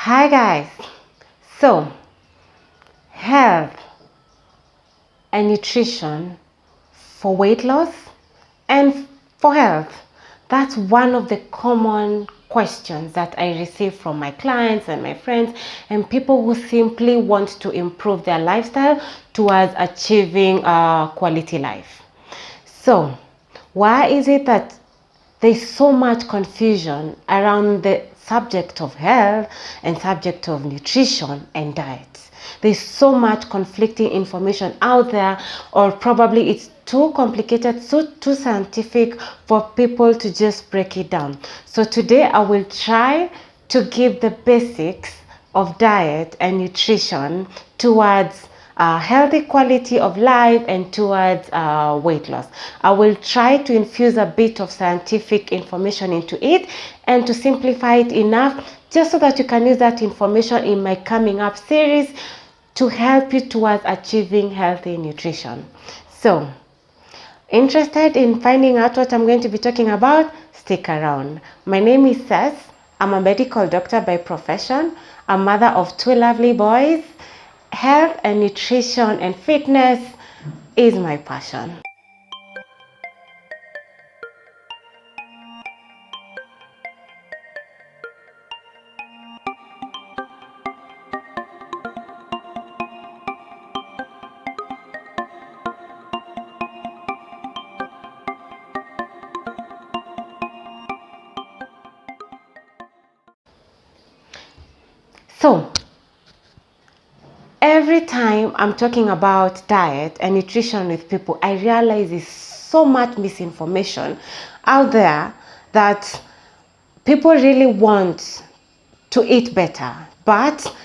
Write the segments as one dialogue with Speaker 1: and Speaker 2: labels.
Speaker 1: Hi guys, so health and nutrition for weight loss and for health, that's one of the common questions that I receive from my clients and my friends and people who simply want to improve their lifestyle towards achieving a quality life. So why is it that there's so much confusion around the subject of health and subject of nutrition and diet? There's so much conflicting information out there, or probably it's too complicated, so too scientific for people to just break it down. So today I will try to give the basics of diet and nutrition towards healthy quality of life and towards weight loss. I will try to infuse a bit of scientific information into it and to simplify it enough just so that you can use that information in my coming up series to help you towards achieving healthy nutrition. So, interested in finding out what I'm going to be talking about? Stick around. My name is Seth. I'm a medical doctor by profession, a mother of two lovely boys. Health and nutrition and fitness is my passion. So, every time I'm talking about diet and nutrition with people, I realize there's so much misinformation out there that people really want to eat better, but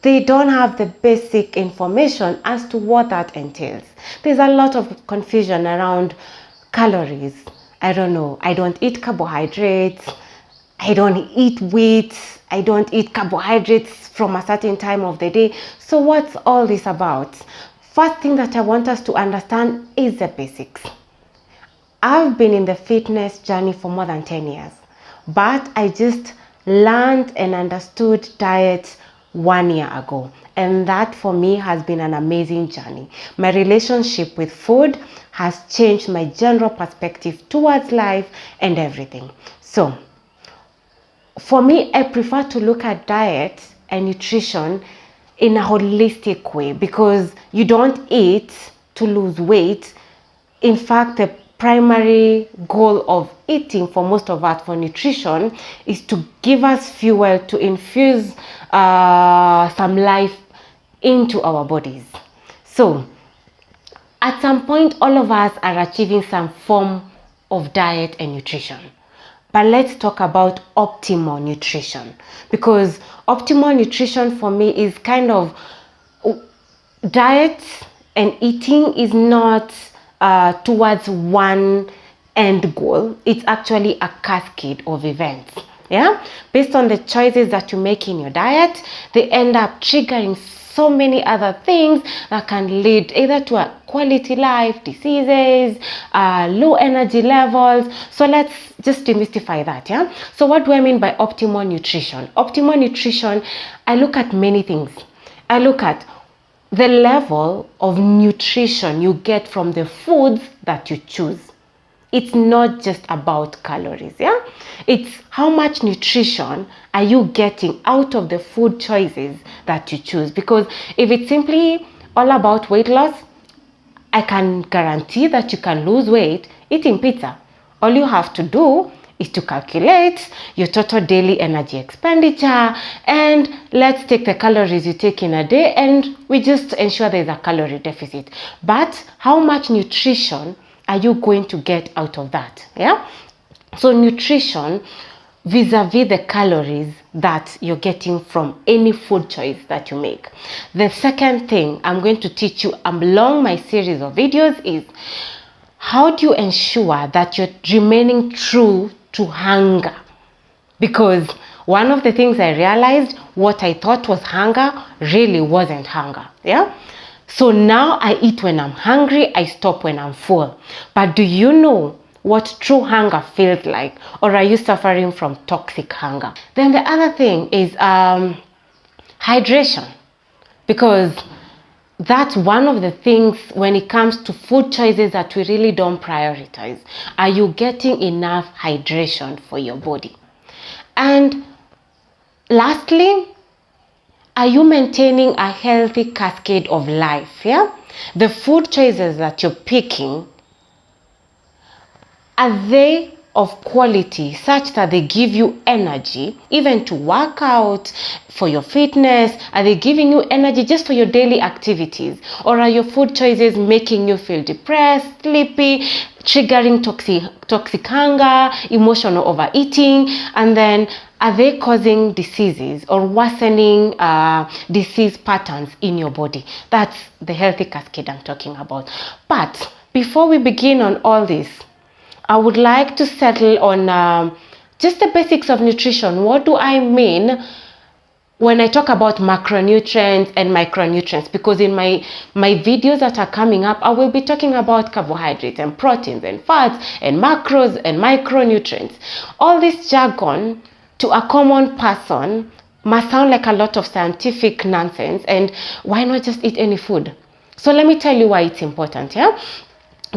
Speaker 1: they don't have the basic information as to what that entails. There's a lot of confusion around calories. I don't know. I don't eat carbohydrates. I don't eat wheat. I don't eat carbohydrates from a certain time of the day. So what's all this about? First thing that I want us to understand is the basics. I've been in the fitness journey for more than 10 years, but I just learned and understood diet 1 year ago. And that for me has been an amazing journey. My relationship with food has changed my general perspective towards life and everything. So, for me, I prefer to look at diet and nutrition in a holistic way because you don't eat to lose weight. In fact, the primary goal of eating for most of us for nutrition is to give us fuel to infuse some life into our bodies. So, at some point, all of us are achieving some form of diet and nutrition. But let's talk about optimal nutrition, because optimal nutrition for me is kind of diet and eating is not towards one end goal. It's actually a cascade of events. Yeah, based on the choices that you make in your diet, they end up triggering so many other things that can lead either to a quality life, diseases, low energy levels. So let's just demystify that. Yeah, so what do I mean by optimal nutrition? Optimal nutrition, I look at many things. I look at the level of nutrition you get from the foods that you choose. It's not just about calories, yeah? It's how much nutrition are you getting out of the food choices that you choose. Because if it's simply all about weight loss, I can guarantee that you can lose weight eating pizza. All you have to do is to calculate your total daily energy expenditure, and let's take the calories you take in a day and we just ensure there's a calorie deficit. But how much nutrition are you going to get out of that? Yeah. So nutrition vis-a-vis the calories that you're getting from any food choice that you make. The second thing I'm going to teach you along my series of videos is how do you ensure that you're remaining true to hunger? Because one of the things I realized, what I thought was hunger really wasn't hunger. Yeah. So now I eat when I'm hungry, I stop when I'm full. But do you know what true hunger feels like? Or are you suffering from toxic hunger? Then the other thing is Hydration, because that's one of the things when it comes to food choices that we really don't prioritize. Are you getting enough hydration for your body? And lastly, are you maintaining a healthy cascade of life? Yeah, the food choices that you're picking, are they of quality such that they give you energy even to work out, for your fitness? Are they giving you energy just for your daily activities? Or are your food choices making you feel depressed, sleepy, triggering toxic hunger, emotional overeating? And then are they causing diseases or worsening disease patterns in your body? That's the healthy cascade I'm talking about. But before we begin on all this, I would like to settle on just the basics of nutrition. What do I mean when I talk about macronutrients and micronutrients? Because in my videos that are coming up, I will be talking about carbohydrates and proteins and fats and macros and micronutrients. All this jargon to a common person must sound like a lot of scientific nonsense, and why not just eat any food? So let me tell you why it's important, yeah?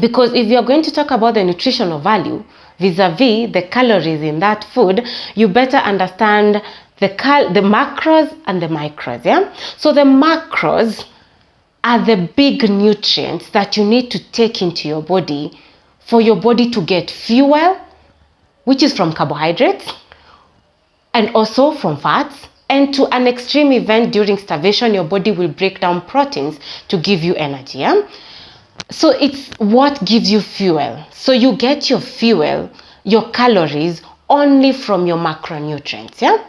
Speaker 1: Because if you're going to talk about the nutritional value vis-a-vis the calories in that food, you better understand the macros and the micros, yeah? So the macros are the big nutrients that you need to take into your body for your body to get fuel, which is from carbohydrates and also from fats. And to an extreme event during starvation, your body will break down proteins to give you energy, yeah? So it's what gives you fuel. So you get your fuel, your calories, only from your macronutrients, yeah?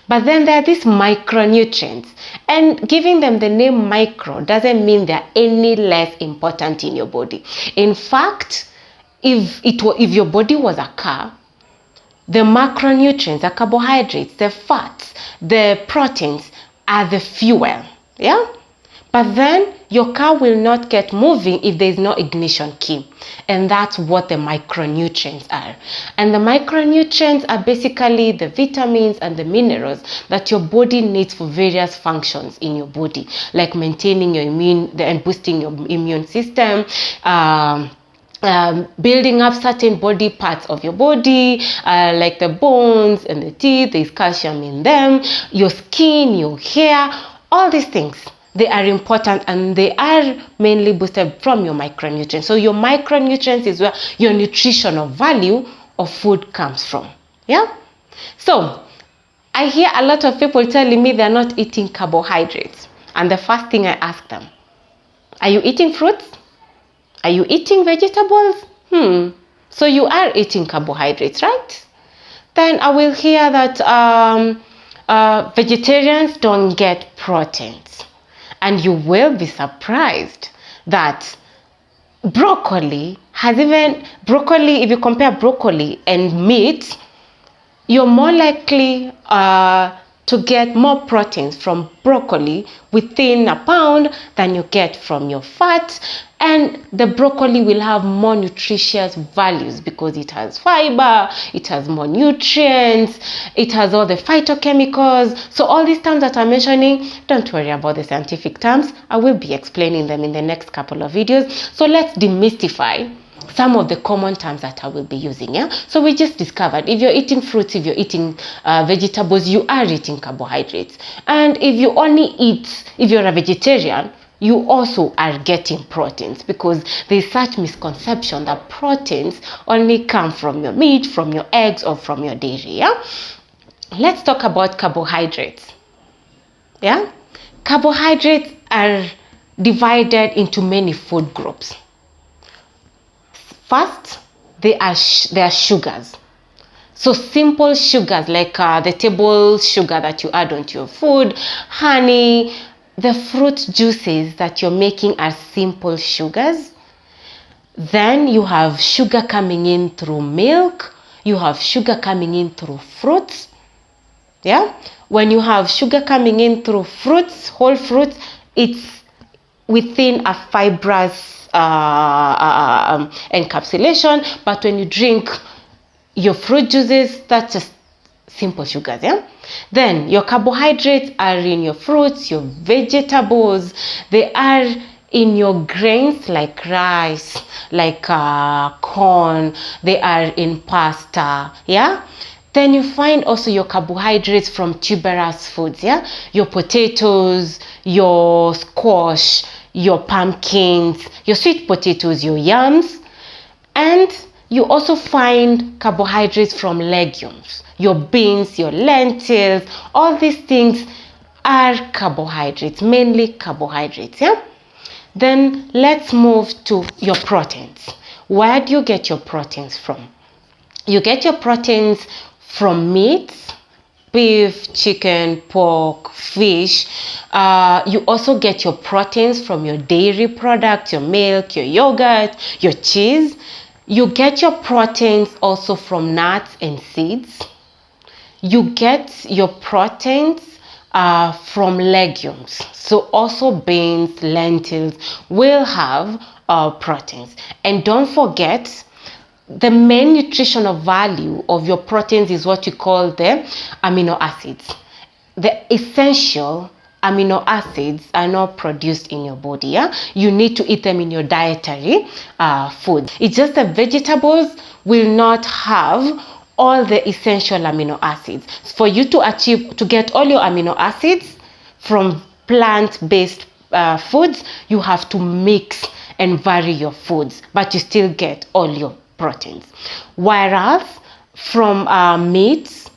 Speaker 1: But then there are these micronutrients, and giving them the name micro doesn't mean they're any less important in your body. In fact, if your body was a car, the macronutrients, the carbohydrates, the fats, the proteins are the fuel, yeah? But then your car will not get moving if there is no ignition key. And that's what the micronutrients are. And the micronutrients are basically the vitamins and the minerals that your body needs for various functions in your body, like maintaining your and boosting your immune system, building up certain body parts of your body, like the bones and the teeth. There's calcium in them, your skin, your hair, all these things. They are important, and they are mainly boosted from your micronutrients. So your micronutrients is where your nutritional value of food comes from. Yeah? So I hear a lot of people telling me they're not eating carbohydrates. And the first thing I ask them, are you eating fruits? Are you eating vegetables? So you are eating carbohydrates, right? Then I will hear that vegetarians don't get proteins. And you will be surprised that broccoli, if you compare broccoli and meat, you're more likely to get more proteins from broccoli within a pound than you get from your fat. And the broccoli will have more nutritious values because it has fiber, it has more nutrients, it has all the phytochemicals. So all these terms that I'm mentioning, don't worry about the scientific terms. I will be explaining them in the next couple of videos. So let's demystify some of the common terms that I will be using, yeah? So we just discovered if you're eating fruits, if you're eating vegetables, you are eating carbohydrates. And if you're a vegetarian, you also are getting proteins, because there's such misconception that proteins only come from your meat, from your eggs, or from your dairy, yeah? Let's talk about carbohydrates, yeah? Carbohydrates are divided into many food groups. First, they are sugars. So simple sugars like the table sugar that you add onto your food, honey, the fruit juices that you're making are simple sugars. Then you have sugar coming in through milk. You have sugar coming in through fruits. Yeah? When you have sugar coming in through fruits, whole fruits, it's within a fibrous encapsulation. But when you drink your fruit juices, that's just simple sugars. Yeah, then your carbohydrates are in your fruits, your vegetables. They are in your grains like rice, like corn. They are in pasta. Yeah, then you find also your carbohydrates from tuberous foods. Yeah, your potatoes, your squash, your pumpkins, your sweet potatoes, your yams. And you also find carbohydrates from legumes, your beans, your lentils. All these things are carbohydrates, mainly carbohydrates. Yeah, then let's move to your proteins. Where do you get your proteins from? You get your proteins from meats, beef, chicken, pork, fish. You also get your proteins from your dairy products, your milk, your yogurt, your cheese. You get your proteins also from nuts and seeds. You get your proteins from legumes. So also beans, lentils will have proteins. And don't forget, the main nutritional value of your proteins is what you call the amino acids. The essential amino acids are not produced in your body. Yeah, you need to eat them in your dietary food. It's just that vegetables will not have all the essential amino acids. For you to get all your amino acids from plant-based foods, you have to mix and vary your foods, but you still get all your proteins. Whereas from meats,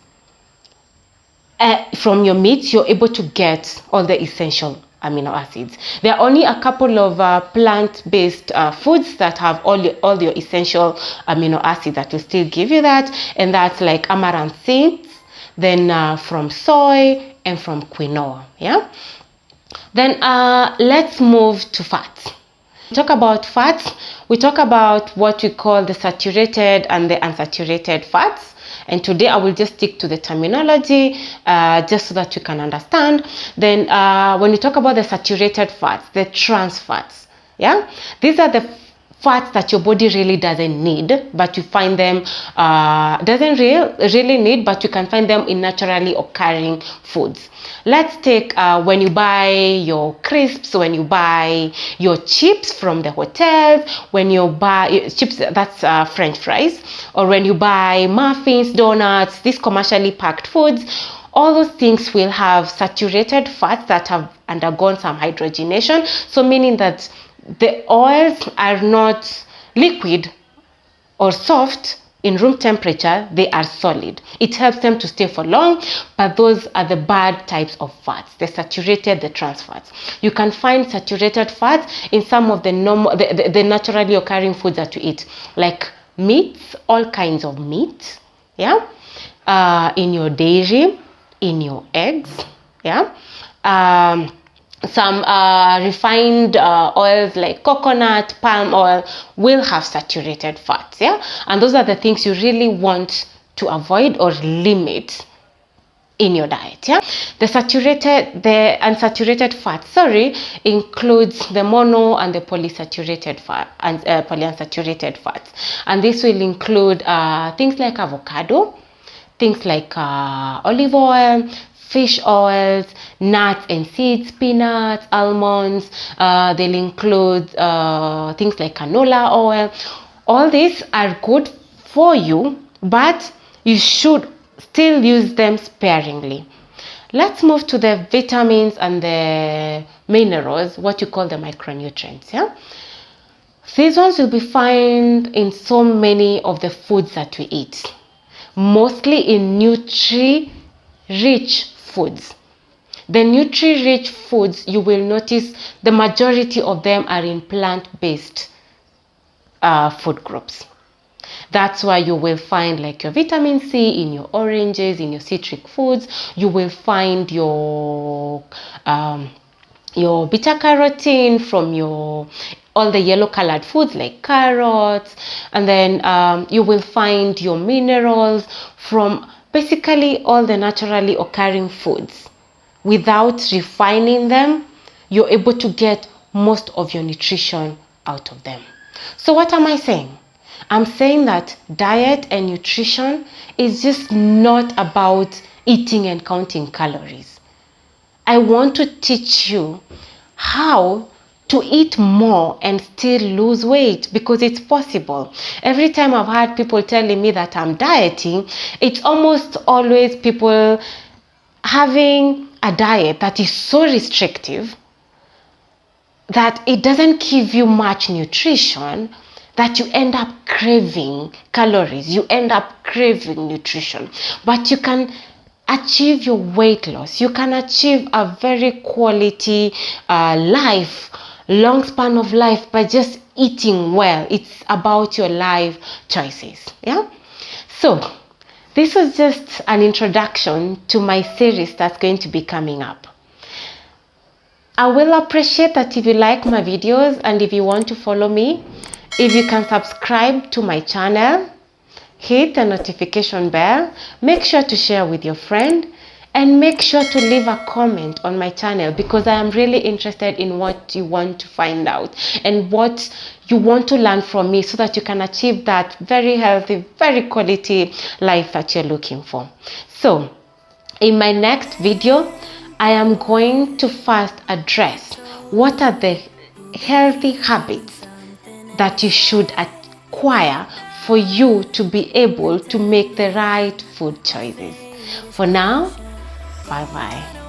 Speaker 1: from your meats, you're able to get all the essential amino acids. There are only a couple of plant-based foods that have all your essential amino acids that will still give you that, and that's like amaranth seeds, then from soy, and from quinoa. Yeah. Then let's move to fats. Talk about fats, we talk about what we call the saturated and the unsaturated fats, and today I will just stick to the terminology just so that you can understand. Then when we talk about the saturated fats, the trans fats, yeah, these are the fats that your body really doesn't need, but you find them doesn't really need, but you can find them in naturally occurring foods. Let's take when you buy your crisps, when you buy your chips from the hotels, when you buy chips, that's French fries, or when you buy muffins, donuts, these commercially packed foods. All those things will have saturated fats that have undergone some hydrogenation, so meaning that the oils are not liquid or soft in room temperature, they are solid. It helps them to stay for long, but those are the bad types of fats, the saturated, the trans fats. You can find saturated fats in some of the naturally occurring foods that you eat, like meats, all kinds of meat, yeah, in your dairy, in your eggs, yeah. Some refined oils like coconut, palm oil will have saturated fats, yeah, and those are the things you really want to avoid or limit in your diet. Yeah, the unsaturated fats, sorry, includes the mono and the polysaturated fat and polyunsaturated fats, and this will include things like avocado, things like olive oil, fish oils, nuts and seeds, peanuts, almonds. They'll include things like canola oil. All these are good for you, but you should still use them sparingly. Let's move to the vitamins and the minerals, what you call the micronutrients. Yeah, these ones will be found in so many of the foods that we eat, mostly in nutri-rich foods. The nutri-rich foods, you will notice the majority of them are in plant-based food groups. That's why you will find like your vitamin C in your oranges, in your citric foods. You will find your beta carotene from all the yellow colored foods like carrots, and then you will find your minerals from basically all the naturally occurring foods. Without refining them, you're able to get most of your nutrition out of them. So what am I saying? I'm saying that diet and nutrition is just not about eating and counting calories. I want to teach you how to eat more and still lose weight, because it's possible. Every time I've had people telling me that I'm dieting, it's almost always people having a diet that is so restrictive that it doesn't give you much nutrition, that you end up craving calories, you end up craving nutrition. But you can achieve your weight loss, you can achieve a very quality life, long span of life, by just eating well. It's about your life choices. Yeah, so this was just an introduction to my series that's going to be coming up. I will appreciate that if you like my videos, and if you want to follow me, if you can subscribe to my channel, hit the notification bell, make sure to share with your friend, and make sure to leave a comment on my channel, because I am really interested in what you want to find out and what you want to learn from me, so that you can achieve that very healthy, very quality life that you're looking for. So in my next video, I am going to first address what are the healthy habits that you should acquire for you to be able to make the right food choices. For now, bye bye.